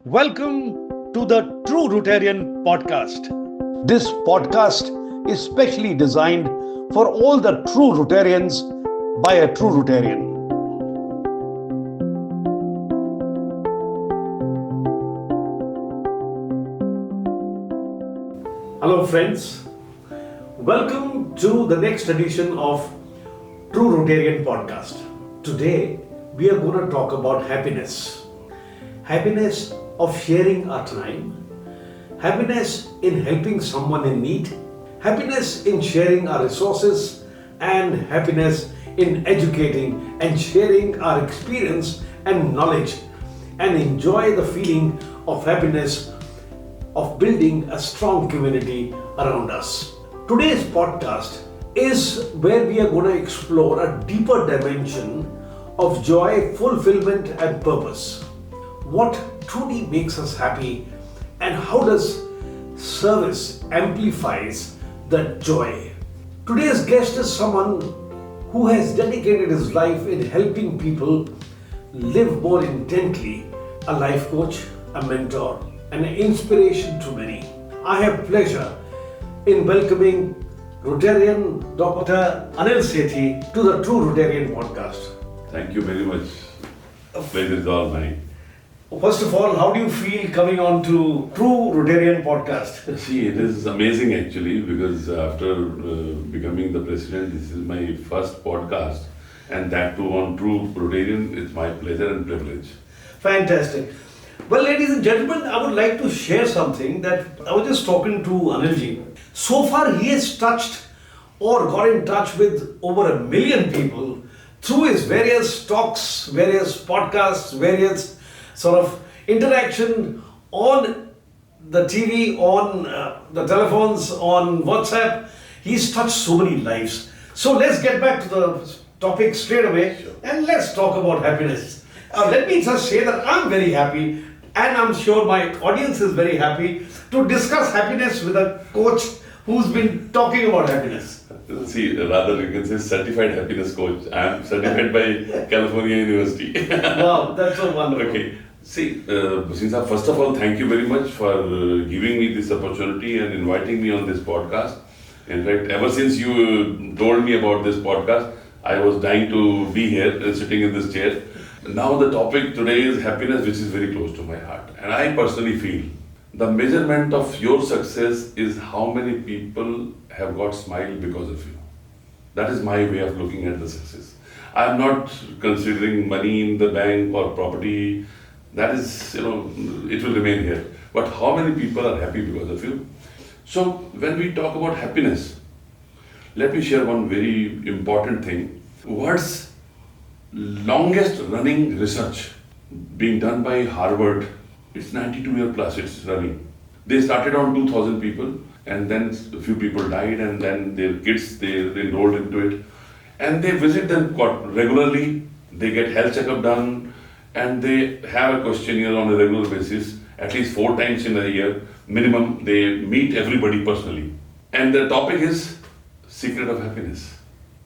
Welcome to the True Rotarian Podcast. This podcast is specially designed for all the true Rotarians by a true Rotarian. Hello, friends. Welcome to the next edition of True Rotarian Podcast. Today, we are going to talk about happiness. Happiness of sharing our time, happiness in helping someone in need, happiness in sharing our resources, and happiness in educating and sharing our experience and knowledge, and enjoy the feeling of happiness of building a strong community around us. Today's podcast is where we are going to explore a deeper dimension of joy, fulfillment, and purpose. What truly makes us happy, and how does service amplifies that joy? Today's guest is someone who has dedicated his life in helping people live more intently, a life coach, a mentor, and an inspiration to many. I have pleasure in welcoming Rotarian Dr. Anil Sethi to the True Rotarian Podcast. Thank you very much. Pleasure is all mine. First of all, how do you feel coming on to True Rotarian Podcast? See, it is amazing actually because after becoming the president, this is my first podcast, and that too on True Rotarian. It's my pleasure and privilege. Fantastic. Well, ladies and gentlemen, I would like to share something that I was just talking to Anilji. So far, he has touched or got in touch with over 1 million people through his various talks, various podcasts, various sort of interaction on the TV, on the telephones, on WhatsApp. He's touched so many lives. So let's get back to the topic straight away. Sure. And let's talk about happiness. Let me just say that I'm very happy, and I'm sure my audience is very happy to discuss happiness with a coach who's been talking about happiness. See, rather you can say certified happiness coach. I am certified by California University. Wow, that's so wonderful. Okay. See, Sinsa, first of all, thank you very much for giving me this opportunity and inviting me on this podcast. In fact, ever since you told me about this podcast, I was dying to be here and sitting in this chair. Now the topic today is happiness, which is very close to my heart. And I personally feel the measurement of your success is how many people have got smile because of you. That is my way of looking at the success. I am not considering money in the bank or property. That is, it will remain here. But how many people are happy because of you? So when we talk about happiness, let me share one very important thing. What's longest running research being done by Harvard? It's 92 year plus it's running. They started on 2,000 people, and then a few people died, and then their kids, they enrolled into it. And they visit them regularly, they get health checkup done, and they have a questionnaire on a regular basis, at least 4 times in a year, minimum. They meet everybody personally. And the topic is secret of happiness.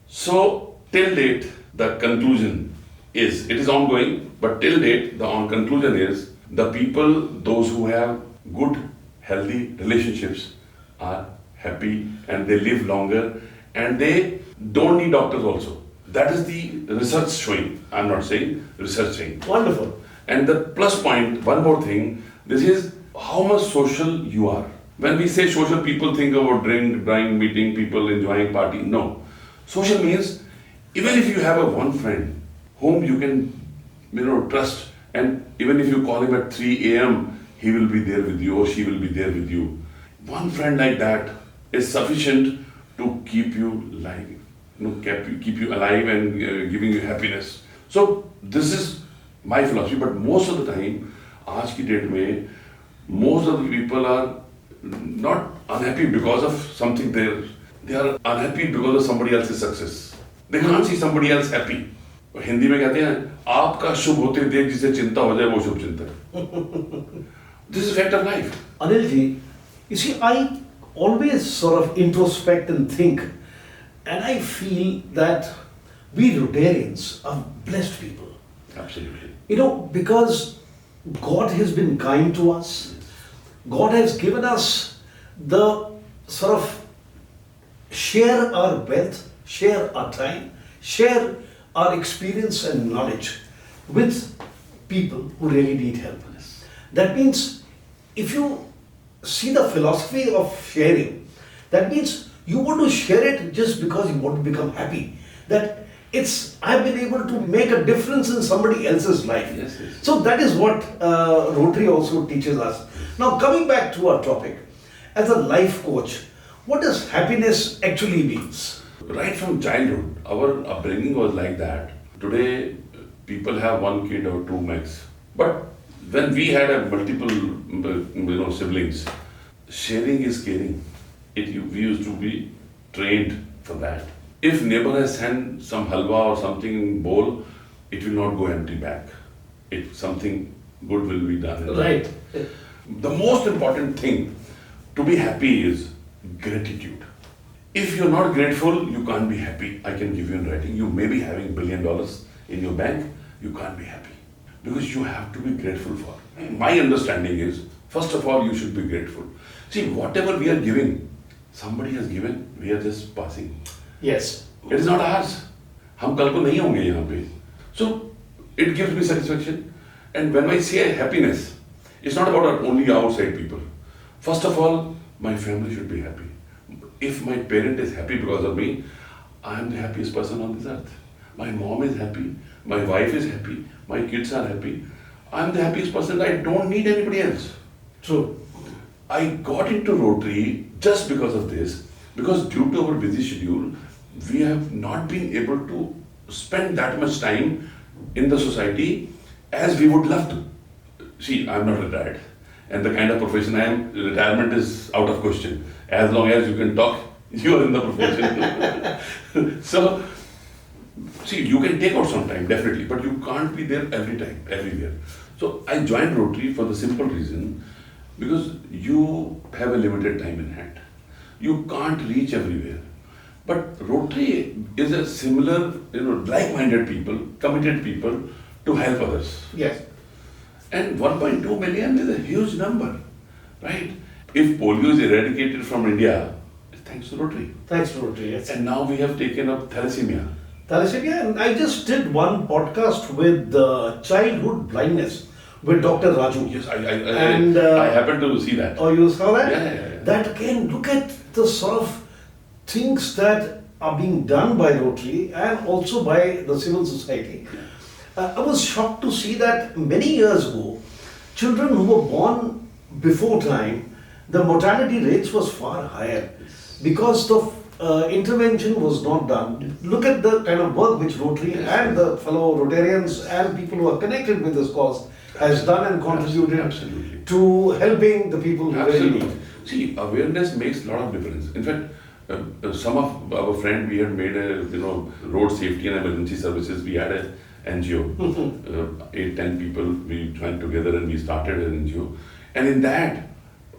So, till date, the conclusion is, it is ongoing, but till date, the conclusion is, the people, those who have good, healthy relationships are happy and they live longer and they don't need doctors also. That is the research showing. I'm not saying, research saying. Wonderful. And the plus point, one more thing, this is how much social you are. When we say social, people think about drink, meeting people, enjoying party. No. Social means, even if you have a one friend whom you can, trust, and even if you call him at 3 a.m., he will be there with you or she will be there with you. One friend like that is sufficient to keep you alive. Keep you alive and giving you happiness. So this is my philosophy. But most of the time, आज की date में, most of the people are not unhappy because of something there. They are unhappy because of somebody else's success. They can't see somebody else happy. Hindi में कहते हैं आपका शुभ होते देख जिसे चिंता हो जाए वो शुभ चिंतन. This is fact of life. Anilji, you see, I always sort of introspect and think, and I feel that we Rotarians are blessed people. Absolutely. Because God has been kind to us. God has given us the sort of share our wealth, share our time, share our experience and knowledge with people who really need help. That means if you see the philosophy of sharing, that means you want to share it just because you want to become happy. That I've been able to make a difference in somebody else's life. Yes, yes. So that is what Rotary also teaches us. Now coming back to our topic, as a life coach, what does happiness actually means? Right from childhood, our upbringing was like that. Today, people have one kid or two max. But when we had a multiple, siblings, sharing is caring. We used to be trained for that. If neighbor has sent some halwa or something in bowl, it will not go empty back. Something good will be done. Right. The most important thing to be happy is gratitude. If you're not grateful, you can't be happy. I can give you in writing. You may be having $1 billion in your bank, you can't be happy. Because you have to be grateful for. My understanding is, first of all, you should be grateful. See, whatever we are giving, somebody has given, we are just passing. Yes. It is not ours. हम कल को नहीं होंगे यहाँ पे. So, it gives me satisfaction. And when I say happiness, it's not about only outside people. First of all, my family should be happy. If my parent is happy because of me, I am the happiest person on this earth. My mom is happy, my wife is happy, my kids are happy. I am the happiest person. I don't need anybody else. True. I got into Rotary just because of this, because due to our busy schedule, we have not been able to spend that much time in the society as we would love to. See, I am not retired. And the kind of profession I am, retirement is out of question. As long as you can talk, you are in the profession. So, see, you can take out some time, definitely, but you can't be there every time, everywhere. So, I joined Rotary for the simple reason, because you have a limited time in hand. You can't reach everywhere. But Rotary is a similar, like-minded people, committed people to help others. Yes. And 1.2 million is a huge number, right? If polio is eradicated from India, it's thanks to Rotary. Thanks to Rotary, yes. And now we have taken up thalassemia. Thalassemia, and I just did one podcast with childhood blindness with Dr. Raju. Yes, I happened to see that. Oh, you saw that? Yeah. That again, look at the sort of things that are being done by Rotary and also by the civil society. I was shocked to see that many years ago, children who were born before time, the mortality rates was far higher because the intervention was not done. Look at the kind of work which Rotary and the fellow Rotarians and people who are connected with this cause has done and contributed Absolutely. to helping the people who really need. See, awareness makes a lot of difference. In fact, some of our friends, we had made a, road safety and emergency services. We had a NGO, 8-10 people, we joined together and we started an NGO. And in that,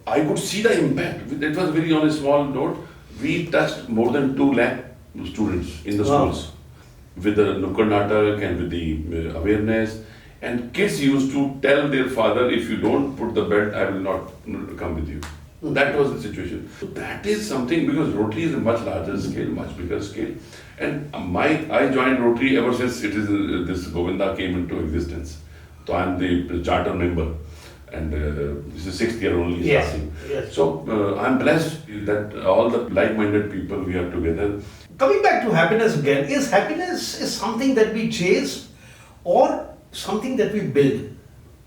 I could see the impact. It was very on a small note. We touched more than 2 lakh students in the schools with the Nukkad Natak and with the awareness. And kids used to tell their father, if you don't put the belt, I will not come with you. That was the situation. So that is something, because Rotary is a much larger scale, much bigger scale. And I joined Rotary ever since this Govinda came into existence. So I am the charter member, and this is 6th year only starting. Yes. So I am blessed that all the like-minded people we are together. Coming back to happiness again, is happiness something that we chase or something that we build?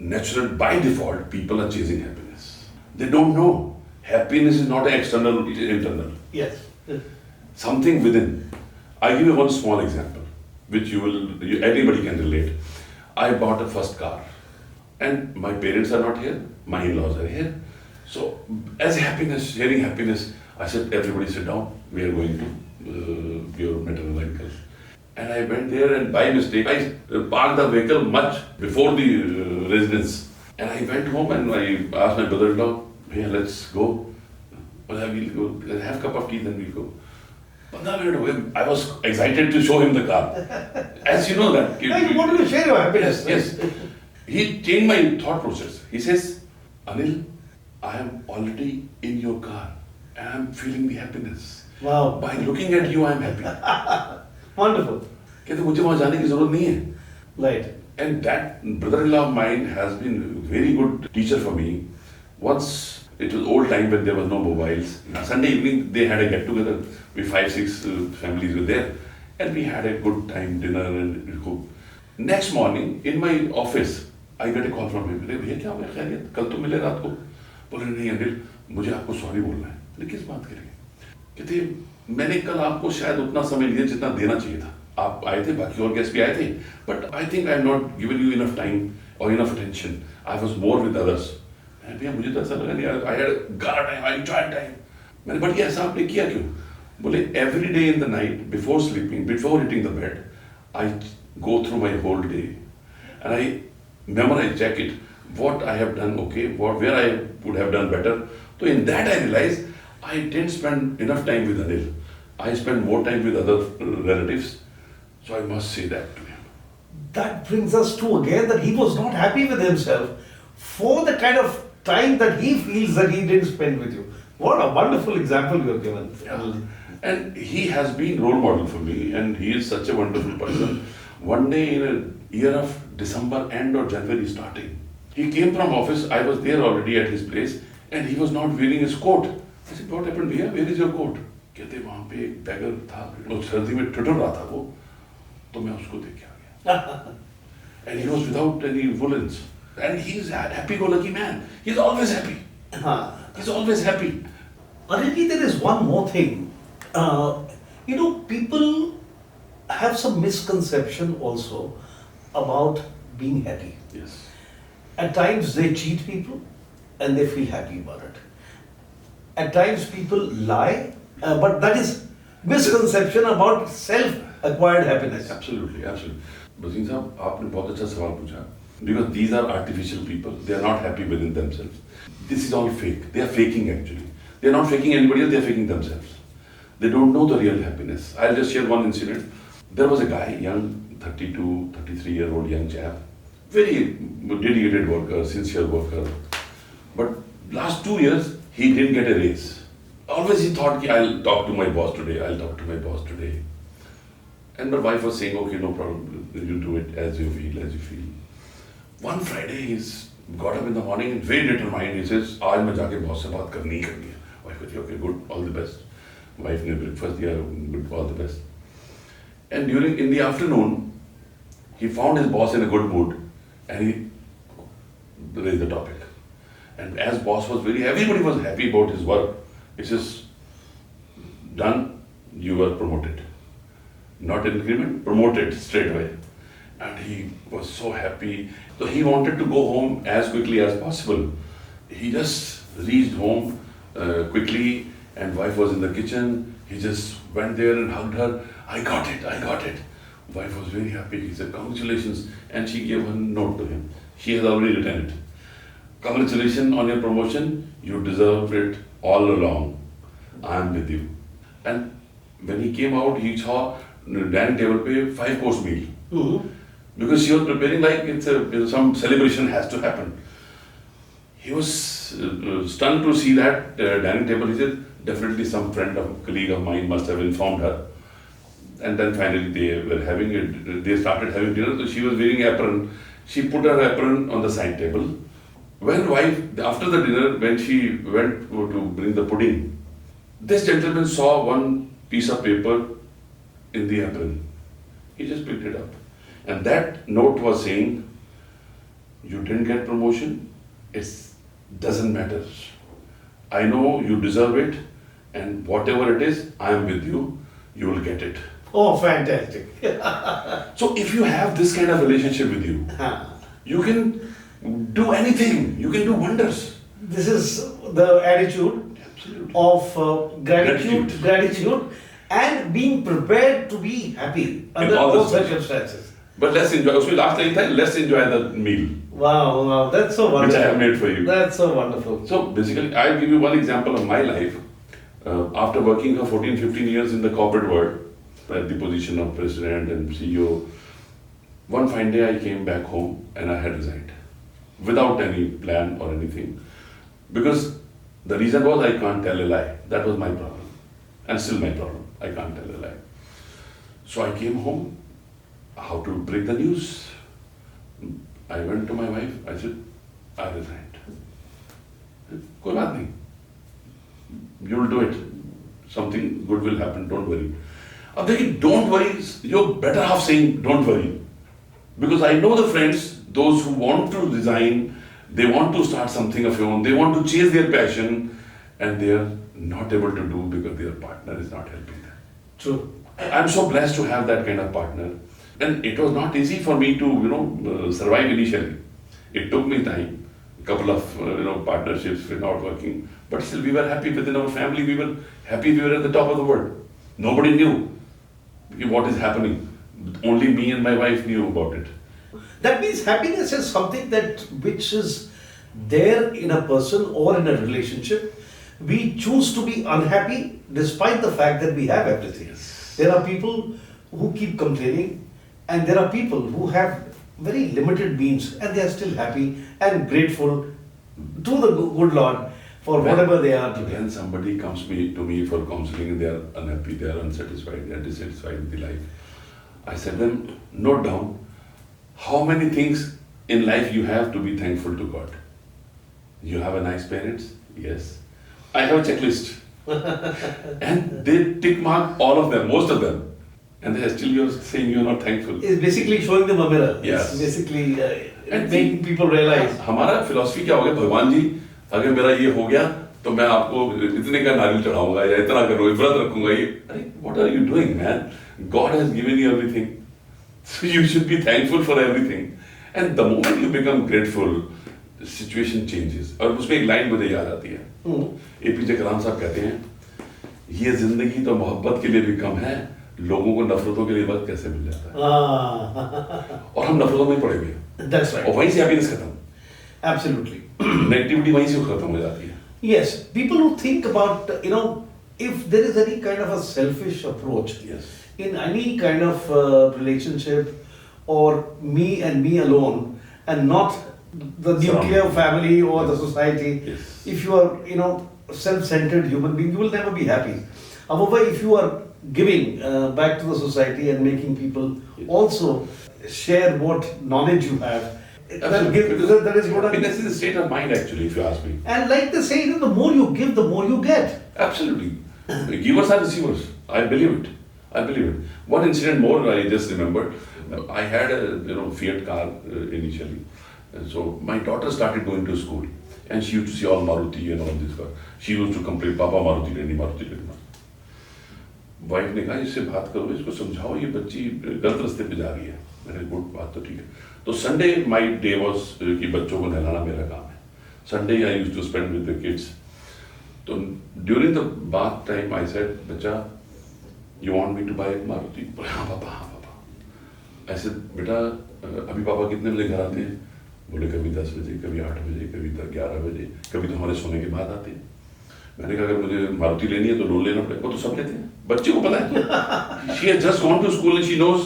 Natural, by default, people are chasing happiness. They don't know. Happiness is not external, it is internal. Yes. Something within. I give you one small example, which anybody can relate. I bought a first car, and my parents are not here, my in-laws are here. So, as happiness, sharing happiness, I said, everybody sit down, we are going to your maternal vehicle. And I went there, and by mistake, I parked the vehicle much before the residence. And I went home and I asked my brother-in-law, hey, let's go. Well, we'll go, have a cup of tea, then we'll go. 15 minutes away, I was excited to show him the car. As you know that. You wanted to share your happiness. Yes. He changed my thought process. He says, Anil, I am already in your car and I'm feeling the happiness. Wow. By looking at you, I am happy. Wonderful. कहते मुझे वहाँ जाने की जरूरत नहीं है. Right. And that brother-in-law of mine has been a very good teacher for me. Once, it was old time when there was no mobiles. Sunday evening, they had a get-together. We 5-6 families were there. And we had a good time, dinner and we cooked. Next morning, in my office, I got a call from him. अरे भैया क्या हुआ खैरियत? कल तो मिले रात को. बोले नहीं अनिल, मुझे आपको सॉरी बोलना है. बोले किस बात के लिए? कहते मैंने कल आपको शायद उतना समय लिया जितना देना चाहिए था. आप आए थे, बाकी और गेस्ट भी आए थे. But I think I have not given you enough time or enough attention. I was more with others. भैया मुझे तो ऐसा लगा नहीं. I had a gara time, I enjoyed time. मैंने बढ़िया ऐसा आपने किया क्यों? बोले every day in the night, before sleeping, before hitting the bed, I go through my whole day and I memorize, check it, what I have done okay, where I would have done better. So in that I realized I didn't spend enough time with Anil. I spent more time with other relatives. So I must say that to him. That brings us to again that he was not happy with himself for the kind of time that he feels that he didn't spend with you. What a wonderful example you have given. Yeah. And he has been role model for me and he is such a wonderful person. One day in a year of December end or January starting, he came from office, I was there already at his place and he was not wearing his coat. I said, what happened here? Where is your coat? कहते वहाँ पे एक bagger था, वो सर्दी में ठुठुर रहा था वो, तो मैं उसको देख के आ गया. And he was without any woolens. And he's a happy-go-lucky man. He's always happy. He's always happy. Anil, there is one more thing. People have some misconception also about being happy. Yes. At times they cheat people and they feel happy about it. At times people lie, but that is misconception about self-acquired happiness. Absolutely, absolutely. Bhasin साहब आपने बहुत अच्छा सवाल पूछा. Because these are artificial people. They are not happy within themselves. This is all fake. They are faking actually. They are not faking anybody else, they are faking themselves. They don't know the real happiness. I'll just share one incident. There was a guy, young, 32, 33-year-old young chap, very dedicated worker, sincere worker. But last 2 years, he didn't get a raise. Always he thought, I'll talk to my boss today, I'll talk to my boss today. And my wife was saying, okay, no problem, you do it as you feel. One Friday, he's got up in the morning and very determined. He says, आज मैं जाके boss से बात करनी ही करनी है. Wife कहती, okay, good, all the best. Wife ने breakfast दिया, good, all the best. And in the afternoon, he found his boss in a good mood and he raised the topic. And as boss was everybody was happy about his work. He says, done, you were promoted. Not increment, promoted straight away. And he was so happy. So he wanted to go home as quickly as possible. He just reached home quickly and wife was in the kitchen. He just went there and hugged her. I got it. Wife was very happy. He said, congratulations. And she gave a note to him. She has already written it. Congratulations on your promotion. You deserved it all along. I am with you. And when he came out, he saw dining table pe 5-course meal. Mm-hmm. Because she was preparing like some celebration has to happen. He was stunned to see that dining table. He said, definitely some colleague of mine must have informed her. And then finally they started having dinner. So she was wearing an apron. She put her apron on the side table. When wife, after the dinner, when she went to bring the pudding, this gentleman saw one piece of paper in the apron. He just picked it up. And that note was saying, you didn't get promotion, it doesn't matter. I know you deserve it, and whatever it is, I am with you, you will get it. Oh, fantastic. So if you have this kind of relationship with you, you can do anything, you can do wonders. This is the attitude Absolutely. of gratitude and being prepared to be happy under all circumstances. But let's enjoy. So last time, let's enjoy the meal. Wow, that's so wonderful. Which I have made for you. That's so wonderful. So basically, I'll give you one example of my life. After working for 14-15 years in the corporate world, at the position of president and CEO, One fine day I came back home and I had resigned without any plan or anything, because the reason was I can't tell a lie. That was my problem, and still my problem. I can't tell a lie. So I came home. How to break the news? I went to my wife. I said, I resigned. कोई बात नहीं. You will do it. Something good will happen. Don't worry. अब देखिए, don't worry. You're better off saying don't worry, because I know the friends, those who want to resign, they want to start something of their own, they want to chase their passion, and they are not able to do because their partner is not helping them. True. I'm so blessed to have that kind of partner, and it was not easy for me to survive initially. It took me time, a couple of partnerships were not working, but still we were happy within our family. We were happy. We were at the top of the world. Nobody knew what is happening. Only me and my wife knew about it. That means happiness is something which is there in a person or in a relationship. We choose to be unhappy despite the fact that we have everything. Yes. There are people who keep complaining, and there are people who have very limited means and they are still happy and grateful to the good Lord for whatever they are today. When somebody comes to me for counseling and they are unhappy, they are unsatisfied, they are dissatisfied with the life, I said them, note down how many things in life you have to be thankful to God. You have a nice parents? Yes. I have a checklist. And they tick mark all of them, most of them. And they are still you're saying you're not thankful. It's basically showing them a mirror. Yes. It's basically And making people realize. हमारा philosophy क्या हो गया, भगवान जी अगर मेरा ये हो गया तो मैं आपको इतने का नारियल चढ़ाऊंगा या इतना करूंगा, व्रत रखूंगा ये. अरे, what are you doing, man? God has given you everything. So you should be thankful for everything. And the moment you become grateful, the situation changes. और उसमें एक लाइन मुझे याद आती है. APJ कलाम साहब कहते हैं, ये जिंदगी तो मोहब्बत के लिए भी कम है, लोगों को नफरतों के लिए वक्त कैसे मिल जाता है. और हम नफरतों में पड़े हुए हैं. That's right. और वहीं से हैप्पीनेस खत्म. Absolutely. नेगेटिविटी वहीं से खत्म हो जाती है. Yes, people who think about, if there is any kind of a selfish approach Yes. in any kind of relationship, or me and me alone, and not the nuclear family or the society, Yes. if you are, self-centered human being, you will never be happy. However, if you are giving back to the society and making people also share what knowledge you have, that is what Happiness is a state of mind, actually, if you ask me. And like they say, the more you give, the more you get. Absolutely. Givers are receivers. I believe it. I believe it. One incident more I just remembered. I had a Fiat car initially. And so my daughter started going to school, and she used to see all Maruti and all this car. She used to complain, Papa Maruti leni, Maruti leni. Wife ने कहा, इससे बात करो, इसको समझाओ, ये बच्ची गलत रास्ते पे जा रही है. मैंने गुड, बात तो ठीक है. तो संडे माय डे वाज कि बच्चों को नहलाना मेरा काम है. Sunday I used to spend with the kids. तो during the bath time I said, बच्चा, you want me to buy Maruti? हाँ पापा, हाँ पापा. ऐसे, बेटा अभी पापा कितने बजे घर आते हैं? बोले कभी 10 बजे, कभी 8 बजे, कभी 11 बजे, कभी तो हमारे सोने के बाद आते हैं. मैंने कहा, अगर मुझे मारुति लेनी है तो लोन लेना पड़ेगा. वो तो सब लेते हैं, बच्चे को पता है. She has just gone to school and she knows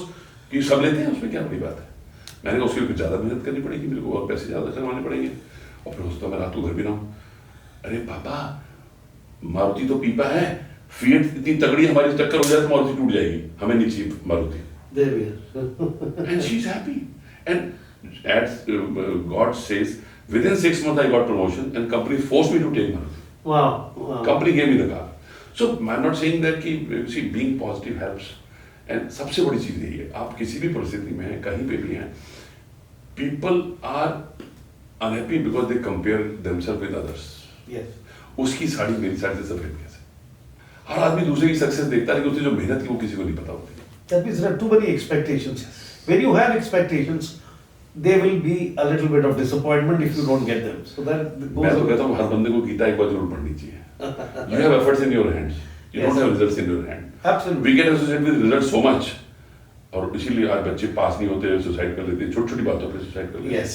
कि सब लेते हैं, उसमें क्या बड़ी बात है. मैंने कहा, उसके लिए कुछ ज़्यादा मेहनत करनी पड़ेगी, मेरे को और पैसे ज़्यादा करवाने पड़ेंगे, और फिर उसका मैं रात को घर भी ना हूँ. अरे पापा, मारुति तो पीपा है, फिएट इतनी तगड़ी हमारी टक्कर हो जाए तो मारुति टूट जाएगी, हमें नहीं चाहिए Maruti. And she's happy. And as God says, within 6 months I got promotion and company forced me to take Maruti. Wow. Company gave me the car. So I'm not saying that कि being positive helps. And सबसे बड़ी चीज़ यही है, आप किसी भी परिस्थिति में हैं, कहीं पे भी हैं, people are unhappy because they compare themselves with others. Yes. उसकी साड़ी मेरी साड़ी से सफेद कैसे? हर आदमी दूसरे की सक्सेस देखता है, लेकिन उसने जो मेहनत की वो किसी को नहीं पता होती. That means there are too many expectations. When you have expectations, there will be a little bit of disappointment if you don't get them. So that goes. मैं तो कहता हूँ हर बंदे को गीता एक बार जरूर पढ़नी चाहिए. You have efforts in your hands. You don't have results in your hand. Absolutely. We get associated with results so much. और इसीलिए आज बच्चे पास नहीं होते, सुसाइड कर लेते हैं, छोटी-छोटी बातों पे सुसाइड कर लेते हैं. Yes.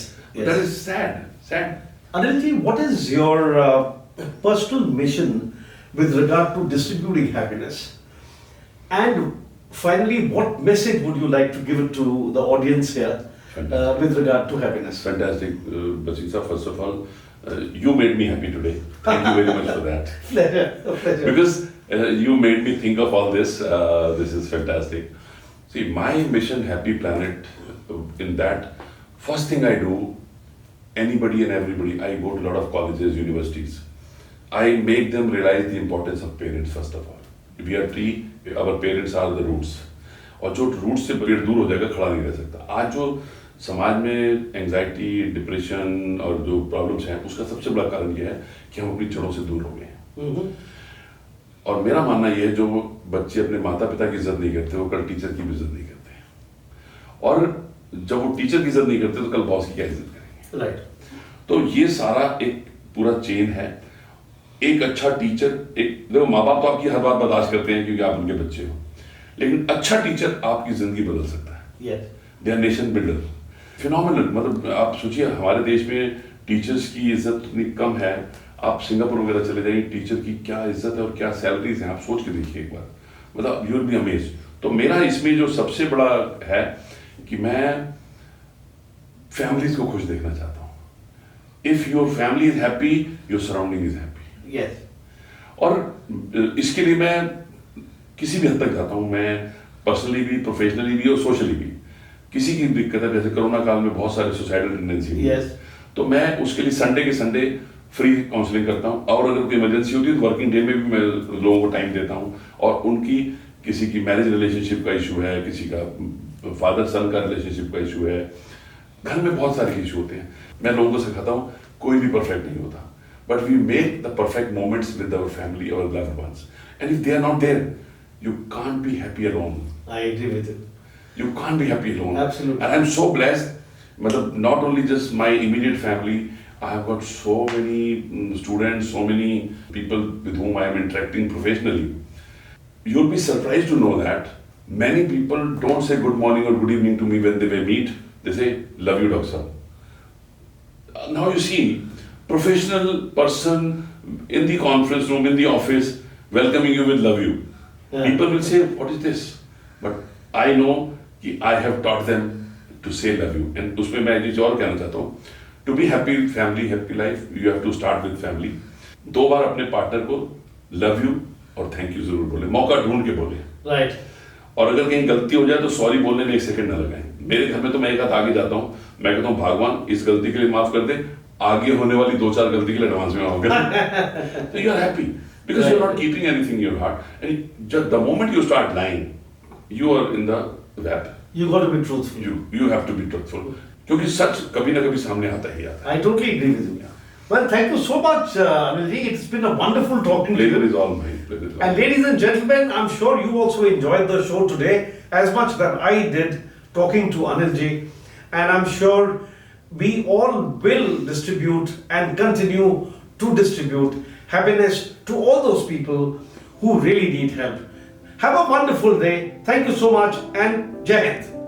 That is sad. Sad. Anil ji, what is your personal mission with regard to distributing happiness? And finally, what message would you like to give it to the audience here with regard to happiness? Fantastic. Basisa, first of all, you made me happy today. Thank you very much for that. Pleasure. Because you made me think of all this. This is fantastic. See, my mission, Happy Planet, in that, first thing I do, anybody and everybody, I go to a lot of colleges, universities. I make them realize the importance of parents, first of all. We are tree, our parents are the roots. और जो root से पेड़ दूर हो जाएगा, खड़ा नहीं रह सकता. आज जो समाज में एंजाइटी, डिप्रेशन और जो प्रॉब्लम्स हैं, उसका सबसे बड़ा कारण ये है कि हम अपनी जड़ों से दूर हो गए हैं. और मेरा मानना ये है, जो बच्चे अपने माता पिता की इज्जत नहीं करते, वो कल टीचर की भी इज्जत नहीं करते. और जब वो टीचर की इज्जत नहीं करते, तो कल बॉस की क्या इज्जत करेंगे. राइट. तो ये सारा एक पूरा चेन है. एक अच्छा टीचर, एक देखो, माँ बाप तो आपकी हर बात बर्दाश्त करते हैं क्योंकि आप उनके बच्चे हो, लेकिन अच्छा टीचर आपकी जिंदगी बदल सकता है. They our nation builder. Phenomenal. मतलब आप सोचिए, हमारे देश में टीचर्स की इज्जत इतनी कम है. आप सिंगापुर वगैरह चले जाइए, टीचर की क्या इज्जत है और क्या सैलरीज हैं, आप सोच के देखिए एक बार. मतलब यू विल बी अमेज्ड. तो मेरा इसमें जो सबसे बड़ा है कि मैं फैमिलीज को खुश देखना चाहता हूँ. If your family is happy, your surrounding is happy. Yes. और इसके लिए मैं किसी भी हद तक जाता हूँ. मैं पर्सनली भी, प्रोफेशनली भी और सोशली भी. किसी की दिक्कत है, जैसे कोरोना काल में बहुत सारे सुसाइडल टेंडेंसी हुई. Yes. तो मैं उसके लिए संडे के संडे फ्री काउंसलिंग करता हूँ. और अगर कोई इमरजेंसी होती है तो वर्किंग डे में भी मैं लोगों को टाइम देता हूँ. और उनकी किसी की मैरिज रिलेशनशिप का इशू है, किसी का फादर सन का रिलेशनशिप का इशू है, घर में बहुत सारे इशू होते हैं. मैं लोगों को सिखाता हूँ, कोई भी परफेक्ट नहीं होता. But we make the perfect moments with our family, our loved ones. And if they are not there, you can't be happy alone. I agree with you. You can't be happy alone. Absolutely. And I'm so blessed. Not only just my immediate family, I have got so many students, so many people with whom I am interacting professionally. You'll be surprised to know that many people don't say good morning or good evening to me when they meet. They say, love you, Doctor. Now you see, professional person in the conference room, in the office, welcoming you with love you. Yeah. People will say, what is this? But I know that I have taught them to say love you. And उसमें मैं एक चीज़ और कहना चाहता हूँ. To be happy family, happy life, you have to start with family. 2 बार अपने partner को love you और thank you जरूर बोले. मौका ढूंढ के बोले. Right. और अगर कहीं गलती हो जाए तो सॉरी बोलने में 1 सेकंड न लगाएं. मेरे घर में तो मैं एक हाथ आगे जाता हूँ. मैं कहता हूँ, भगवान इस गलती के लिए माफ कर दे, आगे होने वाली 2-4 गलती के लिए एडवांस में होगा. So you are happy because you are not keeping anything in your heart. And just the moment you start lying, you are in the web. You got to be truthful. You have to be truthful. क्योंकि सच कभी ना कभी सामने आता ही आता है. I totally agree with you. Well, thank you so much, Anil. It's been a wonderful talking to you. Pleasure is all mine. And ladies and gentlemen, I'm sure you also enjoyed the show today as much that I did talking to Anil ji. And I'm sure we all will distribute and continue to distribute happiness to all those people who really need help. Have a wonderful day. Thank you so much and Jai Hind.